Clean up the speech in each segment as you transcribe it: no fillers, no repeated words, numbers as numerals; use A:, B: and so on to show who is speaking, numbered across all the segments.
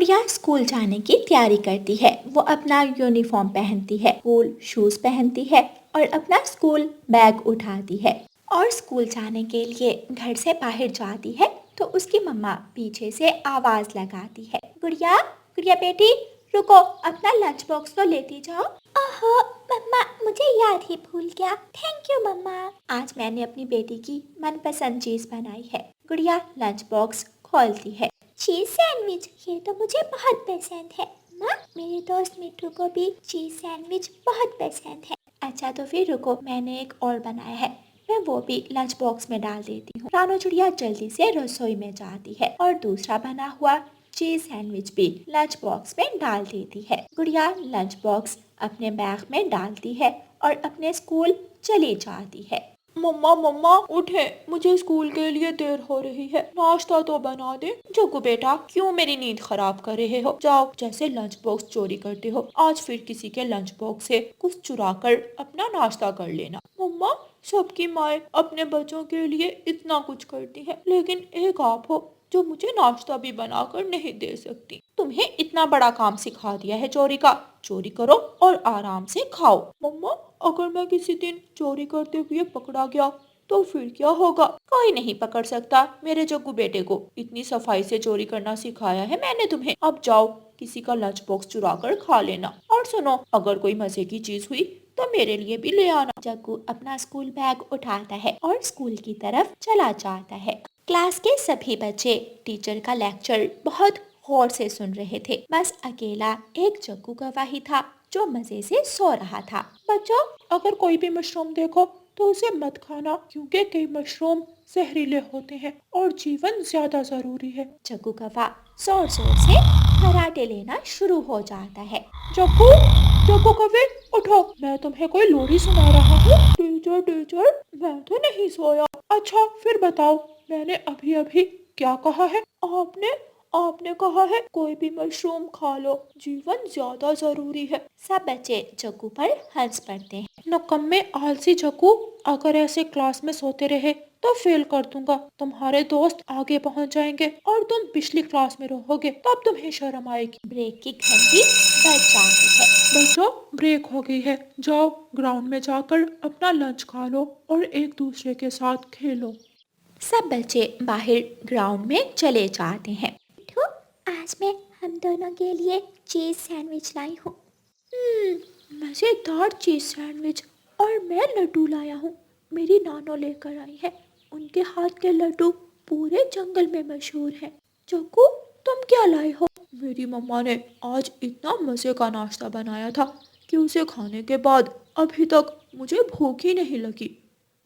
A: गुड़िया स्कूल जाने की तैयारी करती है। वो अपना यूनिफॉर्म पहनती है, स्कूल शूज पहनती है और अपना स्कूल बैग उठाती है और स्कूल जाने के लिए घर से बाहर जाती है तो उसकी मम्मा पीछे से आवाज लगाती है, गुड़िया गुड़िया बेटी रुको, अपना लंच बॉक्स तो लेती जाओ। ओहो मम्मा, मुझे याद ही भूल गया। थैंक यू मम्मा, आज मैंने अपनी बेटी की मनपसंद चीज बनाई है। गुड़िया लंच बॉक्स खोलती है। चीज सैंडविच, ये तो मुझे बहुत पसंद है। माँ, मेरे दोस्त मिट्टू को भी चीज सैंडविच बहुत पसंद है। अच्छा तो फिर रुको, मैंने एक और बनाया है, मैं वो भी लंच बॉक्स में डाल देती हूँ। रानो चिड़िया जल्दी से रसोई में जाती है और दूसरा बना हुआ चीज सैंडविच भी लंच बॉक्स में डाल देती है। गुड़िया लंच बॉक्स अपने बैग में डालती है और अपने स्कूल चली जाती है।
B: मम्मा मम्मा उठे, मुझे स्कूल के लिए देर हो रही है, नाश्ता तो बना दे।
A: जग्गू बेटा, क्यों मेरी नींद खराब कर रहे हो? जाओ, जैसे लंच बॉक्स चोरी करते हो, आज फिर किसी के लंच बॉक्स से कुछ चुरा कर अपना नाश्ता कर लेना।
B: मम्मा, सबकी माएँ अपने बच्चों के लिए इतना कुछ करती हैं, लेकिन एक आप हो जो मुझे नाश्ता भी बनाकर नहीं दे सकती।
A: तुम्हें इतना बड़ा काम सिखा दिया है चोरी का, चोरी करो और आराम से खाओ।
B: मम्मा, अगर मैं किसी दिन चोरी करते हुए पकड़ा गया तो फिर क्या होगा?
A: कोई नहीं पकड़ सकता मेरे जग्गू बेटे को, इतनी सफाई से चोरी करना सिखाया है मैंने तुम्हें। अब जाओ, किसी का लंच बॉक्स चुरा कर खा लेना। और सुनो, अगर कोई मजे की चीज हुई तो मेरे लिए भी ले आना। जग्गू अपना स्कूल बैग उठाता है और स्कूल की तरफ चला जाता है। क्लास के सभी बच्चे टीचर का लेक्चर बहुत गौर से सुन रहे थे। बस अकेला एक जग्गू गवाही था जो मजे से सो रहा था।
B: बच्चों, अगर कोई भी मशरूम देखो तो उसे मत खाना, क्योंकि कई मशरूम जहरीले होते हैं और जीवन ज्यादा जरूरी है।
A: जग्गू कौवा जोर जोर से खर्राटे लेना शुरू हो जाता है।
B: जग्गू, जग्गू कौवे, उठो, मैं तुम्हें कोई लोरी सुना रहा हूँ। टीचर टीचर, मैं तो नहीं सोया। अच्छा फिर बताओ, मैंने अभी अभी क्या कहा है? आपने आपने कहा है कोई भी मशरूम खा लो, जीवन ज्यादा जरूरी है।
A: सब बच्चे जग्गू पर हंस पड़ते हैं।
B: नकम्मे आलसी जग्गू, अगर ऐसे क्लास में सोते रहे तो फेल कर दूंगा। तुम्हारे दोस्त आगे पहुंच जाएंगे और तुम पिछली क्लास में रहोगे, तब तुम्हें शर्म आएगी।
A: ब्रेक की घंटी बज जाती है।
B: बच्चों, ब्रेक हो गई है, जाओ ग्राउंड में जाकर अपना लंच खा लो और एक दूसरे के साथ खेलो।
A: सब बच्चे बाहर ग्राउंड में चले जाते हैं। तो आज मैं हम दोनों के लिए चीज सैंडविच लाई हूँ।
B: मजेदार चीज सैंडविच, और मैं लड्डू लाया हूँ, मेरी नानो लेकर आई है। उनके हाथ के लड्डू पूरे जंगल में मशहूर हैं। चक्कू, तुम क्या लाए हो? मेरी मम्मा ने आज इतना मजे का नाश्ता बनाया था कि उसे खाने के बाद अभी तक मुझे भूख ही नहीं लगी।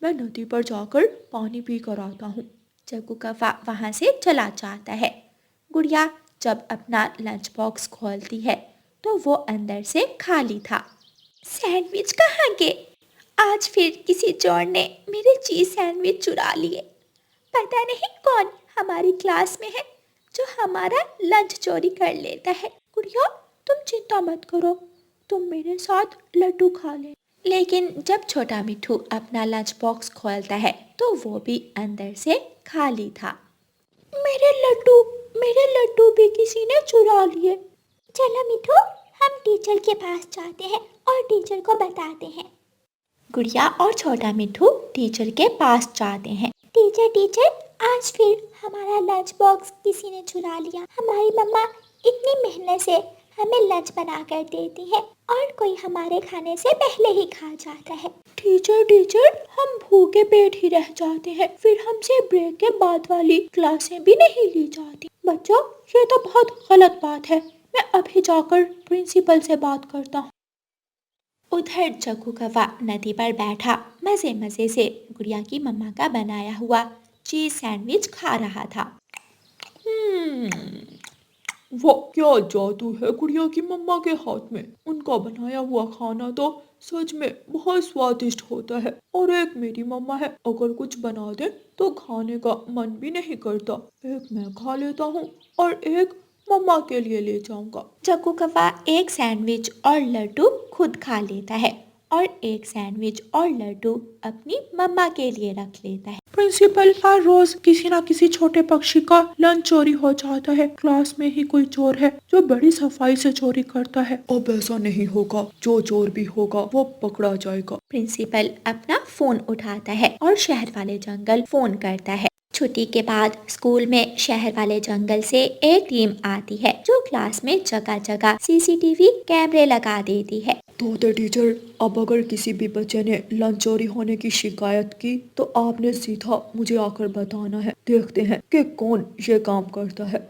B: मैं नदी पर जाकर पानी पी कर आता हूँ।
A: जग्गू कौवा वहाँ से चला जाता है। गुड़िया जब अपना लंच बॉक्स खोलती है तो वो अंदर से खाली था। सैंडविच कहाँ गए? आज फिर किसी चोर ने मेरे चीज सैंडविच चुरा लिए। पता नहीं कौन हमारी क्लास में है जो हमारा लंच चोरी कर लेता है।
B: गुड़िया, तुम चिंता मत करो, तुम मेरे साथ लड्डू खा ले।
A: लेकिन जब छोटा मिट्ठू अपना लंच बॉक्स खोलता है तो वो भी अंदर से खाली था।
B: मेरे लड्डू भी किसी ने चुरा लिए।
C: चलो मिठू, हम टीचर के पास जाते हैं और टीचर को बताते हैं।
A: गुड़िया और छोटा मिट्ठू टीचर के पास जाते हैं।
C: टीचर टीचर, आज फिर हमारा लंच बॉक्स किसी ने चुरा लिया। हमारी मम्मा इतनी मेहनत से हमें लंच बना कर देती है और कोई हमारे खाने से पहले ही खा जाता है।
B: टीचर टीचर, हम भूखे पेट ही रह जाते हैं, फिर हमसे ब्रेक के बाद वाली क्लासें भी नहीं ली जाती। बच्चों, ये तो बहुत गलत बात है, मैं अभी जाकर प्रिंसिपल से बात करता हूँ।
A: उधर जग्गू कौवा नदी पर बैठा मजे मजे से गुड़िया की मम्मा का बनाया हुआ चीज सैंडविच खा रहा था।
B: वो क्या जादू है गुड़िया की मम्मा के हाथ में। उनका बनाया हुआ खाना तो सच में बहुत स्वादिष्ट होता है, और एक मेरी मम्मा है, अगर कुछ बना दे तो खाने का मन भी नहीं करता। एक मैं खा लेता हूँ और एक मम्मा के लिए ले जाऊंगा।
A: जग्गू कौवा एक सैंडविच और लड्डू खुद खा लेता है और एक सैंडविच और लड्डू अपनी मम्मा के लिए रख लेता है।
B: प्रिंसिपल, हर रोज किसी ना किसी छोटे पक्षी का लंच चोरी हो जाता है। क्लास में ही कोई चोर है जो बड़ी सफाई से चोरी करता है।
D: अब ऐसा नहीं होगा, जो चोर भी होगा वो पकड़ा जाएगा।
A: प्रिंसिपल अपना फोन उठाता है और शहर वाले जंगल फोन करता है। छुट्टी के बाद स्कूल में शहर वाले जंगल से एक टीम आती है जो क्लास में जगह जगह सीसीटीवी कैमरे लगा देती है।
D: तो टीचर, अब अगर किसी भी बच्चे ने लंच चोरी होने की शिकायत की तो आपने सीधा मुझे आकर बताना है। देखते हैं कि कौन ये काम करता है।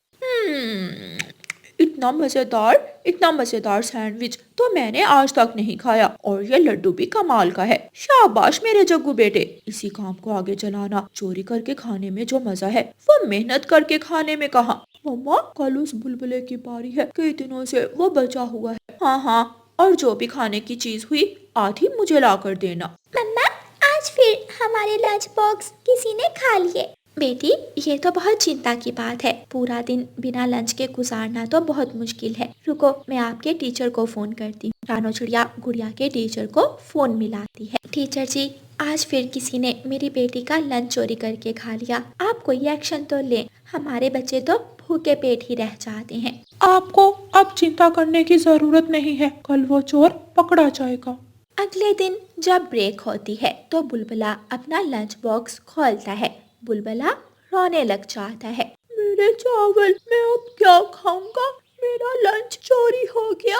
B: इतना मजेदार सैंडविच तो मैंने आज तक नहीं खाया, और ये लड्डू भी कमाल का है। शाबाश मेरे जग्गू बेटे, इसी काम को आगे चलाना। चोरी करके खाने में जो मजा है वो मेहनत करके खाने में कहाँ। मम्मा, कल उस बुलबुले की बारी है, कई दिनों से वो बचा हुआ है। हाँ, और जो भी खाने की चीज हुई आधी मुझे ला कर देना।
C: मम्मा, आज फिर हमारे लंच बॉक्स किसी ने खा लिए।
A: बेटी, ये तो बहुत चिंता की बात है। पूरा दिन बिना लंच के गुजारना तो बहुत मुश्किल है। रुको, मैं आपके टीचर को फोन करती हूँ। रानो चिड़िया गुड़िया के टीचर को फोन मिलाती है। टीचर जी, आज फिर किसी ने मेरी बेटी का लंच चोरी करके खा लिया। आप कोई एक्शन तो लें, हमारे बच्चे तो भूखे पेट ही रह जाते हैं।
B: आपको अब चिंता करने की जरूरत नहीं है, कल वो चोर पकड़ा जाएगा।
A: अगले दिन जब ब्रेक होती है तो बुलबुला अपना लंच बॉक्स खोलता है। बुलबुला रोने लग जाता है।
B: मेरे चावल, मैं अब क्या खाऊंगा? मेरा लंच चोरी हो गया।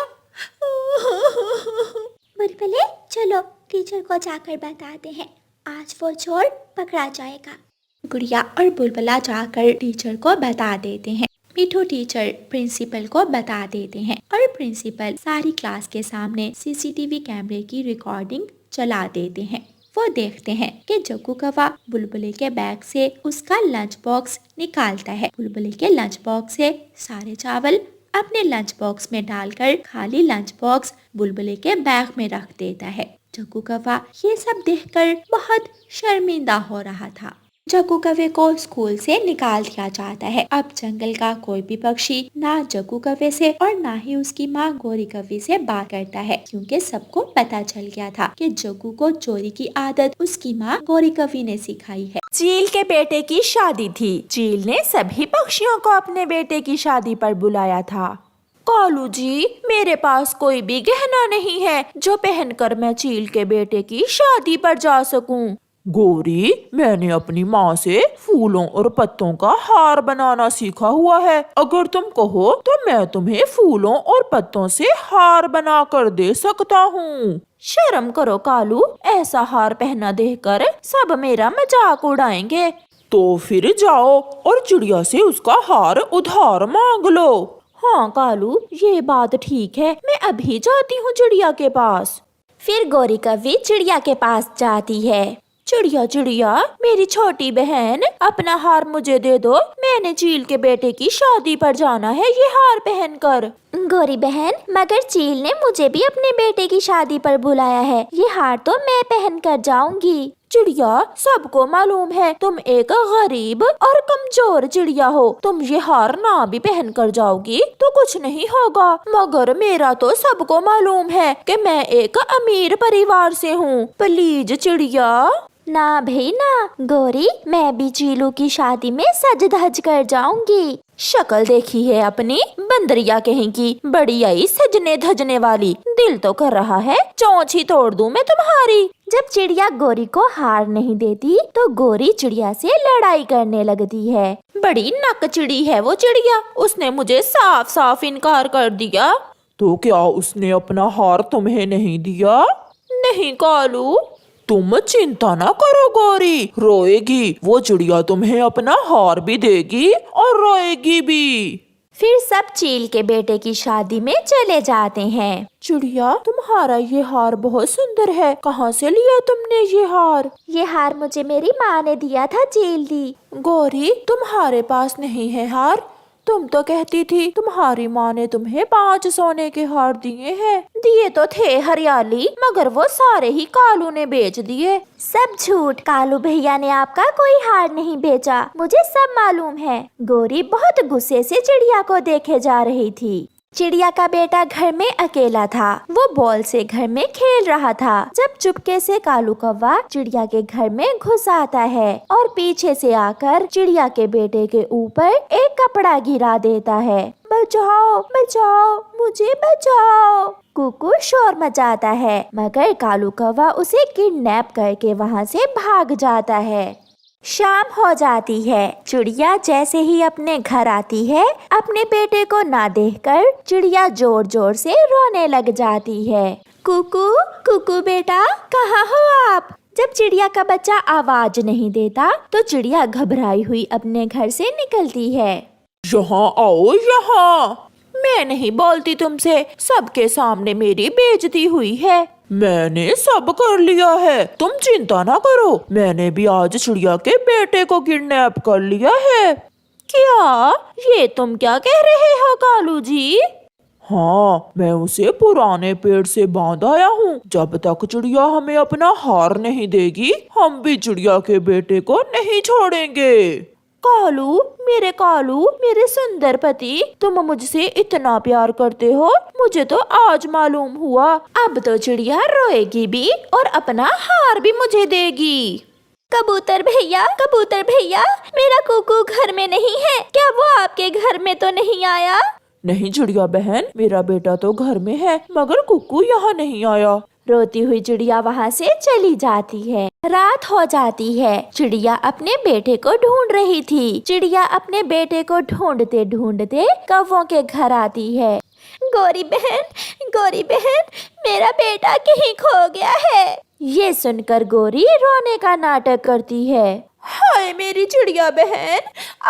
C: बुलबुले, चलो टीचर को जाकर बताते हैं, आज वो चोर पकड़ा जाएगा।
A: गुड़िया और बुलबुला जाकर टीचर को बता देते हैं। मिठू टीचर प्रिंसिपल को बता देते हैं और प्रिंसिपल सारी क्लास के सामने सीसीटीवी कैमरे की रिकॉर्डिंग चला देते हैं। वो देखते हैं कि जग्गू कौवा बुलबुले के बैग से उसका लंच बॉक्स निकालता है। बुलबुले के लंच बॉक्स से सारे चावल अपने लंच बॉक्स में डालकर खाली लंच बॉक्स बुलबुले के बैग में रख देता है। जग्गू कौवा ये सब देखकर बहुत शर्मिंदा हो रहा था। जग्गू कौवे को स्कूल से निकाल दिया जाता है। अब जंगल का कोई भी पक्षी ना जग्गू कौवे से और ना ही उसकी माँ गौरी कौवी से बात करता है, क्योंकि सबको पता चल गया था कि जग्गू को चोरी की आदत उसकी माँ गौरी कौवी ने सिखाई है।
E: चील के बेटे की शादी थी। चील ने सभी पक्षियों को अपने बेटे की शादी पर बुलाया था। कालू जी, मेरे पास कोई भी गहना नहीं है जो पहनकर मैं चील के बेटे की शादी पर जा सकूं।
F: गौरी, मैंने अपनी माँ से फूलों और पत्तों का हार बनाना सीखा हुआ है। अगर तुम कहो तो मैं तुम्हें फूलों और पत्तों से हार बना कर दे सकता हूँ।
E: शर्म करो कालू, ऐसा हार पहना देखकर सब मेरा मजाक उड़ाएंगे।
F: तो फिर जाओ और चिड़िया से उसका हार उधार मांग लो।
E: हाँ कालू, ये बात ठीक है, मैं अभी जाती हूँ चिड़िया के पास। फिर गौरी कौवी चिड़िया के पास जाती है। चिड़िया चिड़िया, मेरी छोटी बहन, अपना हार मुझे दे दो। मैंने चील के बेटे की शादी पर जाना है ये हार पहनकर।
C: गौरी बहन, मगर चील ने मुझे भी अपने बेटे की शादी पर बुलाया है, ये हार तो मैं पहन कर जाऊंगी।
E: चिड़िया, सबको मालूम है तुम एक गरीब और कमजोर चिड़िया हो। तुम ये हार ना भी पहन कर जाओगी तो कुछ नहीं होगा, मगर मेरा तो सबको मालूम है कि मैं एक अमीर परिवार से हूँ। प्लीज चिड़िया।
C: ना भाई ना गौरी, मैं भी चीलू की शादी में सज धज कर जाऊंगी।
E: शक्ल देखी है अपनी, बंदरिया कहेंगी, बड़ी आई सजने धजने वाली। दिल तो कर रहा है चोंच ही तोड़ दूं मैं तुम्हारी।
C: जब चिड़िया गौरी को हार नहीं देती तो गौरी चिड़िया से लड़ाई करने लगती है।
E: बड़ी नकचिड़ी है वो चिड़िया, उसने मुझे साफ साफ इनकार कर दिया।
F: तो क्या उसने अपना हार तुम्हें नहीं दिया?
E: नहीं कालू।
F: तुम चिंता ना करो गौरी, रोएगी वो चिड़िया तुम्हें अपना हार भी देगी और रोएगी भी।
E: फिर सब चील के बेटे की शादी में चले जाते हैं। चिड़िया, तुम्हारा ये हार बहुत सुंदर है, कहाँ से लिया तुमने ये हार?
C: ये हार मुझे मेरी माँ ने दिया था, चील दी।
E: गौरी, तुम्हारे पास नहीं है हार? तुम तो कहती थी तुम्हारी माँ ने तुम्हें 5 सोने के हार दिए हैं। दिए तो थे हरियाली, मगर वो सारे ही कालू ने बेच दिए।
C: सब झूठ, कालू भैया ने आपका कोई हार नहीं बेचा, मुझे सब मालूम है। गौरी बहुत गुस्से से चिड़िया को देखे जा रही थी।
E: चिड़िया का बेटा घर में अकेला था। वो बॉल से घर में खेल रहा था। जब चुपके से कालू कौवा चिड़िया के घर में घुस आता है और पीछे से आकर चिड़िया के बेटे के ऊपर एक कपड़ा गिरा देता है। बचाओ बचाओ, मुझे बचाओ। कुकू शोर मचाता है, मगर कालू कौवा उसे किडनैप करके वहाँ से भाग जाता है। शाम हो जाती है। चिड़िया जैसे ही अपने घर आती है, अपने बेटे को ना देखकर चिड़िया जोर जोर से रोने लग जाती है। कुकू कुकू बेटा, कहाँ हो आप? जब चिड़िया का बच्चा आवाज नहीं देता तो चिड़िया घबराई हुई अपने घर से निकलती है।
F: यहाँ आओ यहाँ।
E: मैं नहीं बोलती तुमसे, सबके सामने मेरी बेइज्जती हुई है।
F: मैंने सब कर लिया है, तुम चिंता ना करो। मैंने भी आज चिड़िया के बेटे को किडनैप कर लिया है।
E: क्या? ये तुम क्या कह रहे हो कालू जी?
F: हाँ, मैं उसे पुराने पेड़ से बांध आया हूँ। जब तक चिड़िया हमें अपना हार नहीं देगी, हम भी चिड़िया के बेटे को नहीं छोड़ेंगे।
E: कालू, मेरे सुंदर पति, तुम मुझसे इतना प्यार करते हो, मुझे तो आज मालूम हुआ। अब तो चिड़िया रोएगी भी और अपना हार भी मुझे देगी। कबूतर भैया, मेरा कुकू घर में नहीं है क्या? वो आपके घर में तो नहीं आया?
F: नहीं चिड़िया बहन, मेरा बेटा तो घर में है, मगर कुकू यहाँ नहीं आया।
E: रोती हुई चिड़िया वहाँ से चली जाती है। रात हो जाती है। चिड़िया अपने बेटे को ढूंढ रही थी। चिड़िया अपने बेटे को ढूंढते ढूंढते कौवों के घर आती है। गौरी बहन, मेरा बेटा कहीं खो गया है। ये सुनकर गौरी रोने का नाटक करती है।
B: हाय मेरी चिड़िया बहन,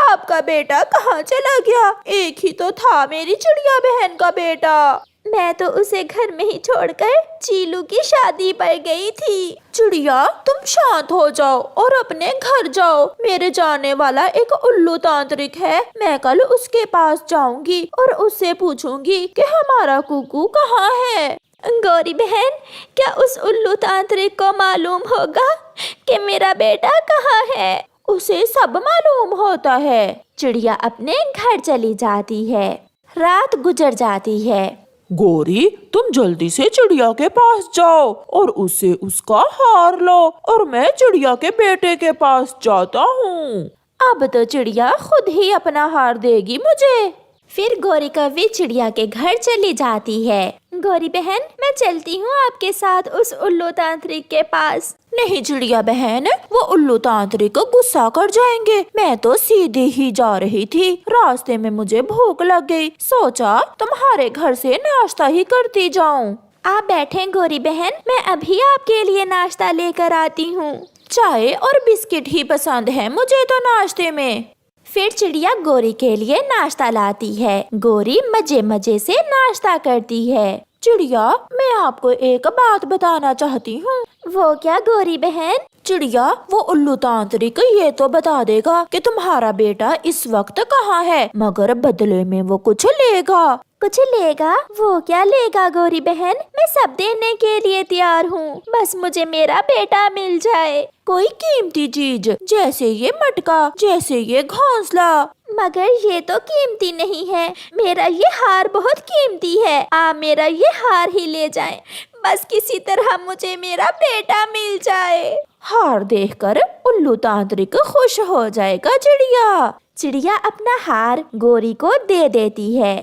B: आपका बेटा कहाँ चला गया? एक ही तो था मेरी चिड़िया बहन का बेटा।
E: मैं तो उसे घर में ही छोड़कर चीलू की शादी पर गई थी।
B: चिड़िया, तुम शांत हो जाओ और अपने घर जाओ। मेरे जाने वाला एक उल्लू तांत्रिक है। मैं कल उसके पास जाऊंगी और उससे पूछूंगी कि हमारा कुकू कहाँ है।
E: गौरी बहन, क्या उस उल्लू तांत्रिक को मालूम होगा कि मेरा बेटा कहाँ है?
B: उसे सब मालूम होता है।
E: चिड़िया अपने घर चली जाती है। रात गुजर जाती है।
F: गौरी, तुम जल्दी से चिड़िया के पास जाओ और उससे उसका हार लो, और मैं चिड़िया के बेटे के पास जाता हूँ।
E: अब तो चिड़िया खुद ही अपना हार देगी मुझे। फिर गौरी कौवी चिड़िया के घर चली जाती है। गौरी बहन, मैं चलती हूँ आपके साथ उस उल्लू तांत्रिक के पास।
B: नहीं चिड़िया बहन, वो उल्लू तांत्रिक गुस्सा कर जाएंगे। मैं तो सीधे ही जा रही थी, रास्ते में मुझे भूख लग गई, सोचा तुम्हारे घर से नाश्ता ही करती जाऊं।
E: आप बैठें गौरी बहन, मैं अभी आपके लिए नाश्ता लेकर आती हूँ।
B: चाय और बिस्किट ही पसंद है मुझे तो नाश्ते में।
E: फिर चिड़िया गौरी के लिए नाश्ता लाती है। गौरी मजे मजे से नाश्ता करती है।
B: चिड़िया, मैं आपको एक बात बताना चाहती हूँ।
E: वो क्या गौरी बहन?
B: चिड़िया, वो उल्लू तांत्रिक ये तो बता देगा कि तुम्हारा बेटा इस वक्त कहाँ है, मगर बदले में वो कुछ लेगा।
E: कुछ लेगा? वो क्या लेगा गौरी बहन? मैं सब देने के लिए तैयार हूँ, बस मुझे मेरा बेटा मिल जाए।
B: कोई कीमती चीज, जैसे ये मटका, जैसे ये घोंसला।
E: मगर ये तो कीमती नहीं है। मेरा ये हार बहुत कीमती है। आप मेरा ये हार ही ले जाएं। बस किसी तरह मुझे मेरा बेटा मिल जाए।
B: हार देखकर उल्लू तांत्रिक खुश हो जाएगा।
E: चिड़िया अपना हार गौरी को दे देती है।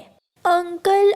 B: अंकल,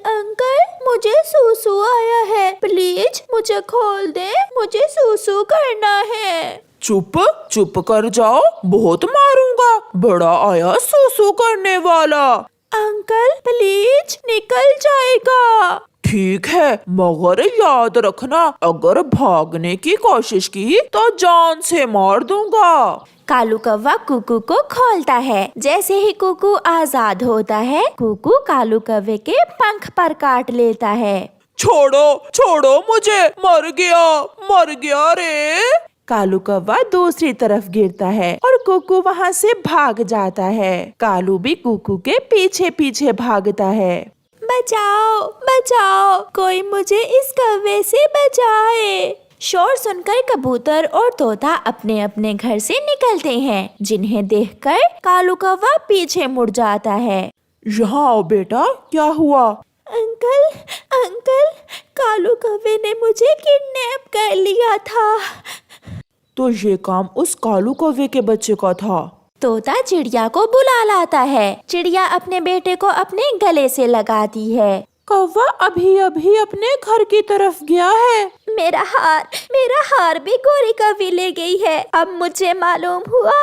B: मुझे सूसू आया है, प्लीज मुझे खोल दे, मुझे सूसू करना है।
F: चुप कर जाओ, बहुत मारूंगा। बड़ा आया सूसू करने वाला।
B: अंकल प्लीज, निकल जाएगा।
F: ठीक है, मगर याद रखना, अगर भागने की कोशिश की तो जान से मार दूंगा।
E: कालू कौवा कुकू को खोलता है। जैसे ही कुकू आजाद होता है, कुकू कालू कौवे के पंख पर काट लेता है।
F: छोड़ो मुझे, मर गया रे।
E: कालू कौवा दूसरी तरफ गिरता है और कुकू वहाँ से भाग जाता है। कालू भी कुकू के पीछे पीछे भागता है।
B: बचाओ, कोई मुझे इस कौवे से बचाए।
E: शोर सुनकर कबूतर और तोता अपने अपने घर से निकलते हैं, जिन्हें देखकर कालू कौवा पीछे मुड़ जाता है।
F: यहाँ आओ बेटा, क्या हुआ?
E: अंकल, अंकल, कालू कौवे ने मुझे किडनैप कर लिया था।
F: तो ये काम उस कालू कौवे के बच्चे का था।
E: तोता चिड़िया को बुला लाता है। चिड़िया अपने बेटे को अपने गले से लगाती है।
F: कौवा अभी अभी अपने घर की तरफ गया है।
E: मेरा हार भी गोरी कौवी ले गई है। अब मुझे मालूम हुआ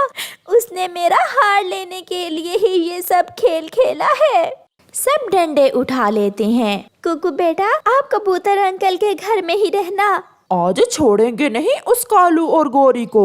E: उसने मेरा हार लेने के लिए ही ये सब खेल खेला है। सब डंडे उठा लेते हैं। कुकू बेटा, आप कबूतर अंकल के घर में ही रहना।
F: आज छोड़ेंगे नहीं उस कालू और गोरी को।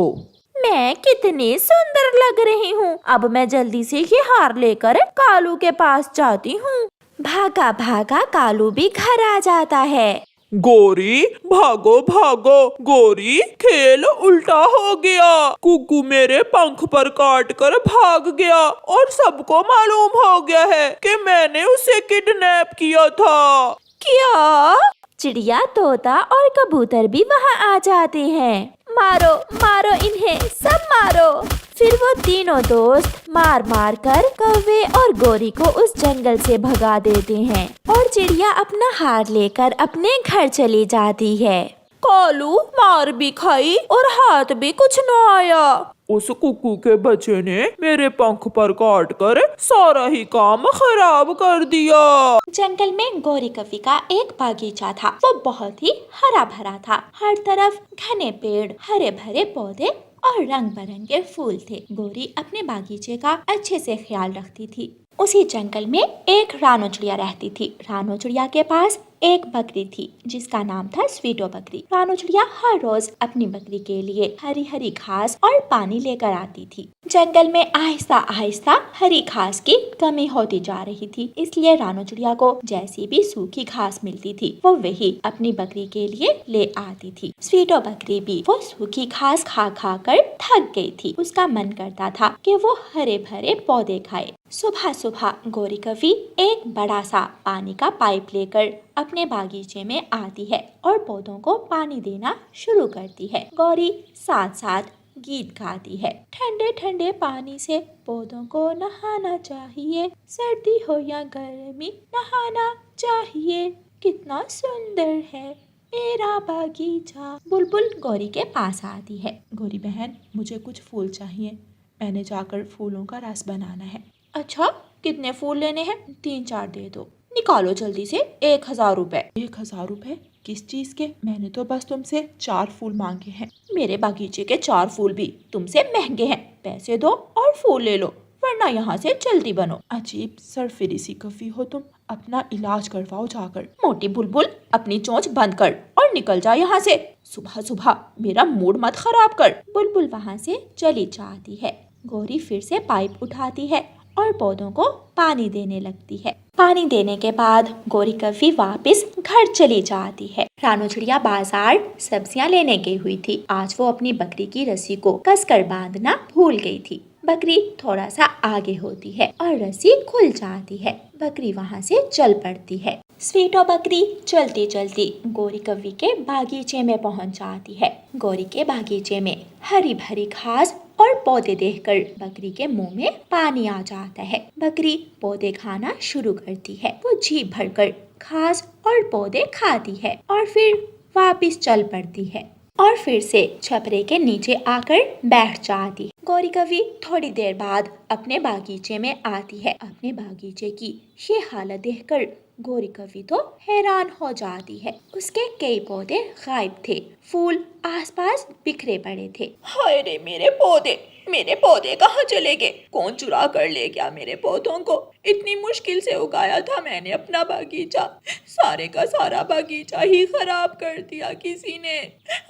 E: मैं कितनी सुंदर लग रही हूँ। अब मैं जल्दी से ये हार लेकर कालू के पास जाती हूँ। भागा भागा कालू भी घर आ जाता है।
F: गोरी भागो भागो, गोरी खेल उल्टा हो गया। कुकू मेरे पंख पर काट कर भाग गया और सबको मालूम हो गया है कि मैंने उसे किडनैप किया था।
E: क्या? चिड़िया, तोता और कबूतर भी वहाँ आ जाते हैं। मारो मारो इन्हें, सब मारो। फिर वो तीनों दोस्त मार मार कर कौवे और गोरी को उस जंगल से भगा देते हैं और चिड़िया अपना हार लेकर अपने घर चली जाती है। कालू मार भी खाई और हाथ भी कुछ न आया।
F: उस कुकू के बच्चे ने मेरे पंख पर काट कर सारा ही काम खराब कर दिया।
A: जंगल में गोरी कौवी का एक बागीचा था। वो बहुत ही हरा भरा था। हर तरफ घने पेड़, हरे भरे पौधे और रंग बिरंगे फूल थे। गोरी अपने बागीचे का अच्छे से ख्याल रखती थी। उसी जंगल में एक रानो चिड़िया रहती थी। रानो चिड़िया के पास एक बकरी थी जिसका नाम था स्वीटो बकरी। रानो चिड़िया हर रोज अपनी बकरी के लिए हरी हरी घास और पानी लेकर आती थी। जंगल में आहिस्ता आहिस्ता हरी घास की कमी होती जा रही थी, इसलिए रानो चिड़िया को जैसी भी सूखी घास मिलती थी वो वही अपनी बकरी के लिए ले आती थी। स्वीटो बकरी भी वो सूखी घास खा खा कर थक गई थी। उसका मन करता था कि वो हरे भरे पौधे खाए। सुबह सुबह गोरी कौवी एक बड़ा सा पानी का पाइप लेकर अपने बागीचे में आती है और पौधों को पानी देना शुरू करती है। गौरी साथ साथ गीत गाती है। ठंडे ठंडे पानी से पौधों को नहाना चाहिए, सर्दी हो या गर्मी नहाना चाहिए, कितना सुंदर है मेरा बागीचा। बुलबुल गौरी के पास आती है। गौरी बहन, मुझे कुछ फूल चाहिए, मैंने जाकर फूलों का रस बनाना है। अच्छा, कितने फूल लेने हैं? 3-4 दे दो। निकालो जल्दी से 1000 रुपए। 1000 रुपए किस चीज के? मैंने तो बस तुमसे 4 फूल मांगे हैं। मेरे बागीचे के 4 फूल भी तुमसे महंगे हैं। पैसे दो और फूल ले लो, वरना यहाँ से जल्दी बनो। अजीब सरफिरी सी कौवी हो तुम, अपना इलाज करवाओ जाकर। मोटी बुलबुल, अपनी चोंच बंद कर और निकल जा यहाँ से। सुबह सुबह मेरा मूड मत खराब कर। बुलबुल वहाँ से चली जाती है। गौरी फिर से पाइप उठाती है और पौधों को पानी देने लगती है। पानी देने के बाद गोरी कौवी वापस घर चली जाती है। रानो चिड़िया बाजार सब्जियां लेने गई हुई थी। आज वो अपनी बकरी की रस्सी को कसकर बांधना भूल गई थी। बकरी थोड़ा सा आगे होती है और रस्सी खुल जाती है। बकरी वहाँ से चल पड़ती है। स्वीटो बकरी चलती चलती गोरी कौवी के बागीचे में पहुँच जाती है। गोरी के बागीचे में हरी भरी घास और पौधे देखकर बकरी के मुंह में पानी आ जाता है। बकरी पौधे खाना शुरू करती है। वो जी भरकर घास और पौधे खाती है और फिर वापस चल पड़ती है और फिर से छपरे के नीचे आकर बैठ जाती है। गौरी कौवी थोड़ी देर बाद अपने बागीचे में आती है। अपने बागीचे की ये हालत देखकर गोरी कौवी तो हैरान हो जाती है। उसके कई पौधे गायब थे, फूल आसपास बिखरे पड़े थे।
B: हाय रे मेरे पौधे कहाँ चले गए? कौन चुरा कर ले गया मेरे पौधों को? इतनी मुश्किल से उगाया था मैंने अपना बागीचा, सारे का सारा बागीचा ही खराब कर दिया किसी ने।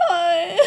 B: हाय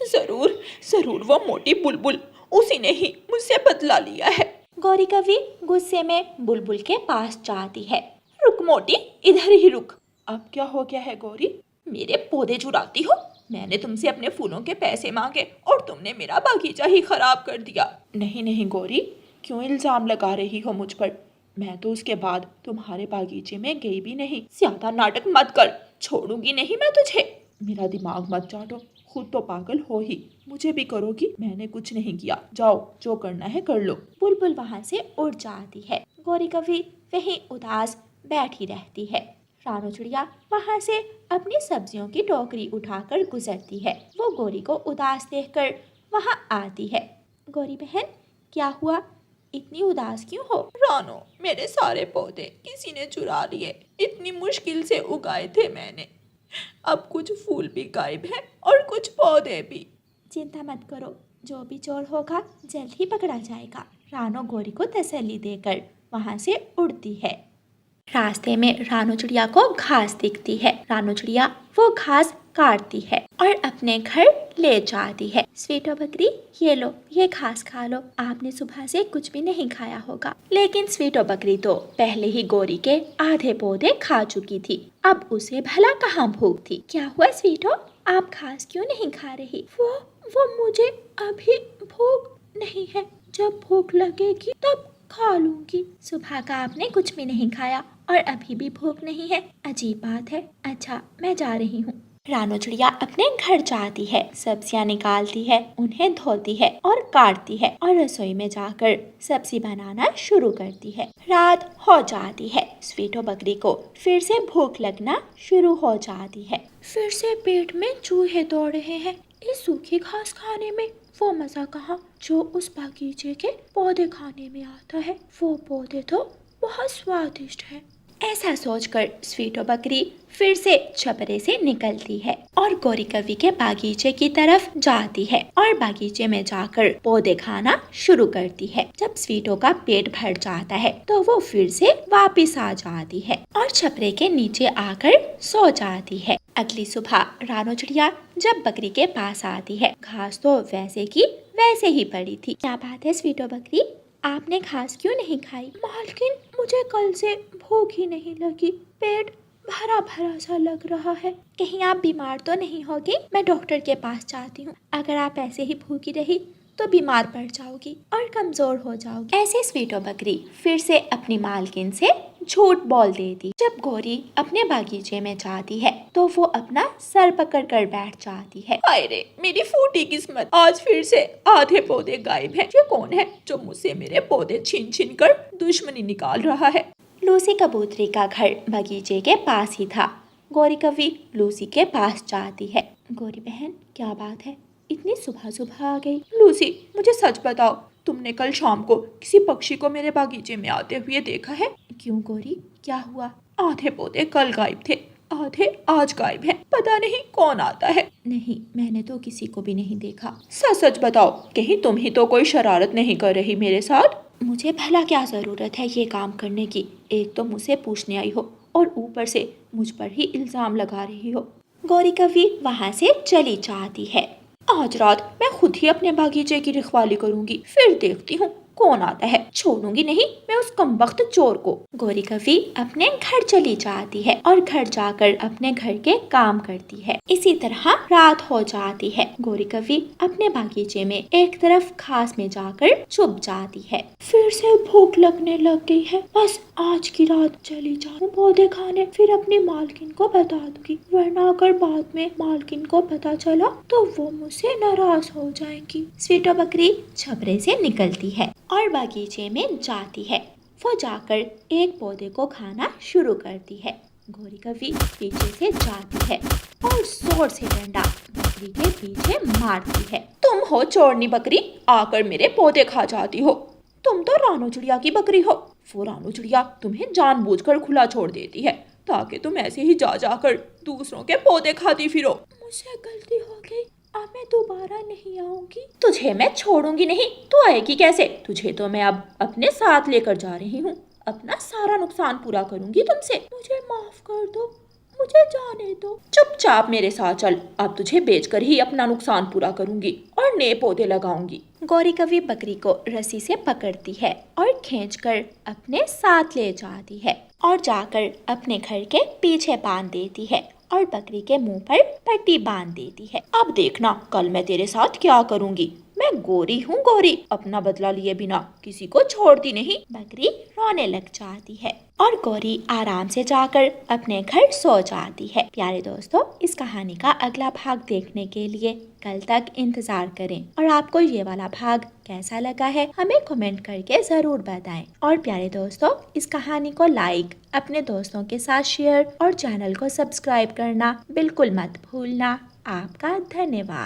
B: जरूर वो मोटी बुलबुल, उसी ने ही मुझसे बदला लिया है।
A: गौरी कौवी गुस्से में बुलबुल के पास जाती है।
B: रुक मोटी, इधर ही रुक। अब क्या हो गया है गौरी? मेरे पौधे चुराती हो? मैंने तुमसे अपने फूलों के पैसे मांगे और तुमने मेरा बागीचा ही खराब कर दिया। नहीं गौरी, क्यों इल्जाम लगा रही हो मुझ पर? मैं तो उसके बाद तुम्हारे बागीचे में गई भी नहीं। ज्यादा नाटक मत कर, छोड़ूंगी नहीं मैं तुझे। मेरा दिमाग मत चाटो,
F: खुद तो पागल हो ही, मुझे भी करोगी? मैंने कुछ नहीं किया, जाओ जो करना है कर लो।
A: बुलबुल वहाँ से उड़ जाती है। गौरी कभी वहीं उदास बैठी रहती है। रानू चिड़िया वहाँ से अपनी सब्जियों की टोकरी उठाकर गुजरती है। वो गौरी को उदास देखकर वहाँ आती है। गौरी बहन, क्या हुआ, इतनी उदास क्यों हो?
B: रानो, मेरे सारे पौधे किसी ने चुरा लिए। इतनी मुश्किल से उगाए थे मैंने। अब कुछ फूल भी गायब हैं और कुछ पौधे भी।
A: चिंता मत करो, जो भी चोर होगा जल्द ही पकड़ा जाएगा। रानो गौरी को तसल्ली देकर वहाँ से उड़ती है। रास्ते में रानू चिड़िया को घास दिखती है। रानू चिड़िया वो घास काटती है और अपने घर ले जाती है। स्वीटो बकरी, ये लो, ये घास खा लो। आपने सुबह से कुछ भी नहीं खाया होगा। लेकिन स्वीटो बकरी तो पहले ही गौरी के आधे पौधे खा चुकी थी। अब उसे भला कहाँ भूख थी। क्या हुआ स्वीटो, आप घास क्यों नहीं खा रही?
B: वो मुझे अभी भूख नहीं है। जब भूख लगेगी तब खा लूंगी।
A: सुबह का आपने कुछ भी नहीं खाया और अभी भी भूख नहीं है, अजीब बात है। अच्छा, मैं जा रही हूँ। रानू चिड़िया अपने घर जाती है, सब्जियां निकालती है, उन्हें धोती है और काटती है और रसोई में जाकर सब्जी बनाना शुरू करती है। रात हो जाती है। स्वीटो बकरी को फिर से भूख लगना शुरू हो जाती है।
B: फिर से पेट में चूहे दौड़ रहे हैं। इस सूखी घास खाने में वो मजा कहाँ जो उस बागीचे के पौधे खाने में आता है। वो पौधे तो बहुत स्वादिष्ट हैं।
A: ऐसा सोचकर स्वीटो बकरी फिर से छपरे से निकलती है और गौरी कवि के बागीचे की तरफ जाती है और बागीचे में जाकर पौधे खाना शुरू करती है। जब स्वीटो का पेट भर जाता है तो वो फिर से वापस आ जाती है और छपरे के नीचे आकर सो जाती है। अगली सुबह रानू चिड़िया जब बकरी के पास आती है, घास तो वैसे की वैसे ही पड़ी थी। क्या बात है स्वीटो बकरी, आपने घास क्यों नहीं खाई?
B: मालकिन, मुझे कल से भूख ही नहीं लगी। पेट भरा भरा सा लग रहा है।
A: कहीं आप बीमार तो नहीं होगी? मैं डॉक्टर के पास जाती हूँ। अगर आप ऐसे ही भूखी रही तो बीमार पड़ जाओगी और कमजोर हो जाओगी। ऐसे स्वीटो बकरी फिर से अपनी मालकिन से झूठ बोल देती। जब गौरी अपने बागीचे में जाती है तो वो अपना सर पकड़ कर बैठ जाती है।
B: हाय रे, मेरी फूटी किस्मत, आज फिर से आधे पौधे गायब हैं। ये कौन है जो मुझसे मेरे पौधे छीन छीन कर दुश्मनी निकाल रहा है?
A: लूसी कबूतरी का घर बगीचे के पास ही था। गौरी कवि लूसी के पास जाती है। गौरी बहन, क्या बात है, इतनी सुबह सुबह आ गई?
B: लूसी, मुझे सच बताओ, तुमने कल शाम को किसी पक्षी को मेरे बागीचे में आते हुए देखा है?
A: क्यों गौरी, क्या हुआ?
B: आधे पौधे कल गायब थे, आधे आज गायब हैं। पता नहीं कौन आता है।
A: नहीं, मैंने तो किसी को भी नहीं देखा।
B: सच सच बताओ, कहीं तुम ही तो कोई शरारत नहीं कर रही मेरे साथ?
A: मुझे भला क्या जरूरत है ये काम करने की? एक तो मुझसे पूछने आई हो और ऊपर से मुझ पर ही इल्जाम लगा रही हो। गौरी कवि वहाँ से चली जाती है।
B: आज रात मैं खुद ही अपने बागीचे की रखवाली करूंगी, फिर देखती हूँ कौन आता है। छोड़ूंगी नहीं मैं उस कमबख्त चोर को।
A: गौरी कवि अपने घर चली जाती है और घर जाकर अपने घर के काम करती है। इसी तरह रात हो जाती है। गौरी कवि अपने बागीचे में एक तरफ घास में जाकर छुप जाती है।
B: फिर से भूख लगने लग गई है। बस आज की रात चली जाऊं पौधे खाने, फिर अपनी मालकिन को बता दूंगी, वरना अगर बाद में मालकिन को पता चला तो वो मुझसे नाराज हो जाएंगी।
A: स्वीटो बकरी छपरे से निकलती है और बागीचे में जाती है। वो जाकर एक पौधे को खाना शुरू करती है। गौरी कवि पीछे से जाती है और जोर से डंडा बकरी के पीछे मारती है।
B: तुम हो चोरनी बकरी, आकर मेरे पौधे खा जाती हो। तुम तो रानू चिड़िया की बकरी हो। वो रानू चिड़िया तुम्हें जानबूझकर खुला छोड़ देती है ताकि तुम ऐसे ही जा जाकर दूसरों के पौधे खाती फिरो। मुझसे गलती हो गई, अब मैं दोबारा नहीं आऊंगी।
A: तुझे मैं छोड़ूंगी नहीं, तू आएगी कैसे? तुझे तो मैं अब अपने साथ लेकर जा रही हूँ। अपना सारा नुकसान पूरा करूंगी तुमसे।
B: मुझे माफ कर दो, मुझे जाने दो।
A: चुपचाप मेरे साथ चल, अब तुझे बेचकर ही अपना नुकसान पूरा करूंगी और नए पौधे लगाऊंगी। गौरी कवि बकरी को रस्सी से पकड़ती है और खींचकर अपने साथ ले जाती है और जाकर अपने घर के पीछे बांध देती है और बकरी के मुंह पर पट्टी बांध देती है।
B: अब देखना कल मैं तेरे साथ क्या करूंगी। मैं
A: मैं गोरी हूँ गोरी, अपना बदला लिए बिना किसी को छोड़ती नहीं। बकरी रोने लग जाती है और गौरी आराम से जाकर अपने घर सो जाती है। प्यारे दोस्तों, इस कहानी का अगला भाग देखने के लिए कल तक इंतजार करें और आपको ये वाला भाग कैसा लगा है हमें कमेंट करके जरूर बताएं। और प्यारे दोस्तों, इस कहानी को लाइक, अपने दोस्तों के साथ शेयर और चैनल को सब्सक्राइब करना बिल्कुल मत भूलना। आपका धन्यवाद।